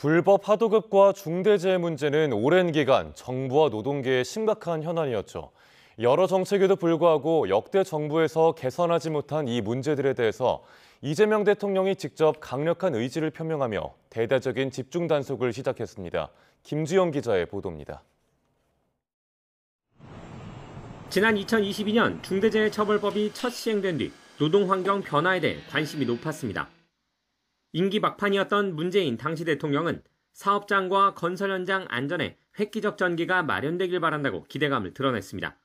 불법 하도급과 중대재해 문제는 오랜 기간 정부와 노동계의 심각한 현안이었죠. 여러 정책에도 불구하고 역대 정부에서 개선하지 못한 이 문제들에 대해서 이재명 대통령이 직접 강력한 의지를 표명하며 대대적인 집중 단속을 시작했습니다. 김주영 기자의 보도입니다. 지난 2022년 중대재해처벌법이 첫 시행된 뒤 노동환경 변화에 대해 관심이 높았습니다. 임기 막판이었던 문재인 당시 대통령은 사업장과 건설 현장 안전에 획기적 전기가 마련되길 바란다고 기대감을 드러냈습니다.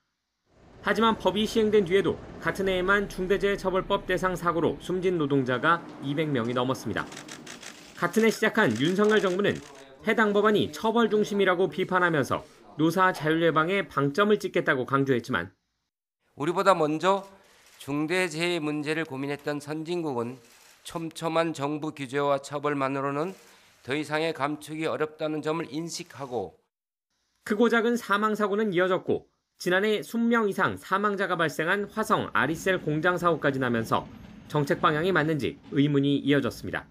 하지만 법이 시행된 뒤에도 같은 해에만 중대재해처벌법 대상 사고로 숨진 노동자가 200명이 넘었습니다. 같은 해 시작한 윤석열 정부는 해당 법안이 처벌 중심이라고 비판하면서 노사 자율 예방에 방점을 찍겠다고 강조했지만 우리보다 먼저 중대재해 문제를 고민했던 선진국은 촘촘한 정부 규제와 처벌만으로는 더 이상의 감축이 어렵다는 점을 인식하고 크고 작은 사망사고는 이어졌고 지난해 20명 이상 사망자가 발생한 화성 아리셀 공장 사고까지 나면서 정책 방향이 맞는지 의문이 이어졌습니다.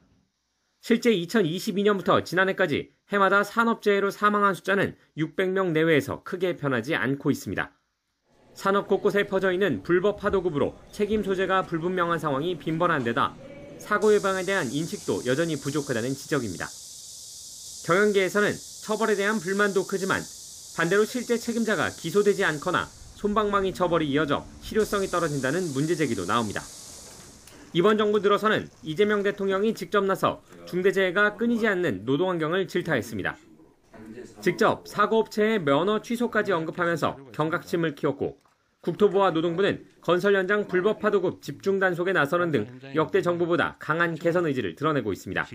실제 2022년부터 지난해까지 해마다 산업재해로 사망한 숫자는 600명 내외에서 크게 변하지 않고 있습니다. 산업 곳곳에 퍼져 있는 불법 하도급으로 책임 소재가 불분명한 상황이 빈번한 데다 사고 예방에 대한 인식도 여전히 부족하다는 지적입니다. 경영계에서는 처벌에 대한 불만도 크지만 반대로 실제 책임자가 기소되지 않거나 솜방망이 처벌이 이어져 실효성이 떨어진다는 문제 제기도 나옵니다. 이번 정부 들어서는 이재명 대통령이 직접 나서 중대재해가 끊이지 않는 노동환경을 질타했습니다. 직접 사고업체의 면허 취소까지 언급하면서 경각심을 키웠고 국토부와 노동부는 건설 현장 불법 하도급 집중 단속에 나서는 등 역대 정부보다 강한 개선 의지를 드러내고 있습니다.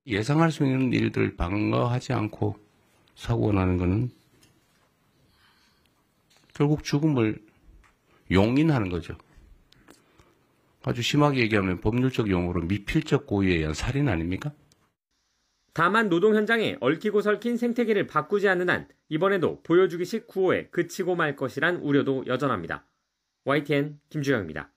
예상할 수 있는 일들을 방어하지 않고 사고가 나는 것은 결국 죽음을 용인하는 거죠. 아주 심하게 얘기하면 법률적 용어로 미필적 고의에 의한 살인 아닙니까? 다만 노동 현장에 얽히고 설킨 생태계를 바꾸지 않는 한 이번에도 보여주기식 구호에 그치고 말 것이란 우려도 여전합니다. YTN 김주영입니다.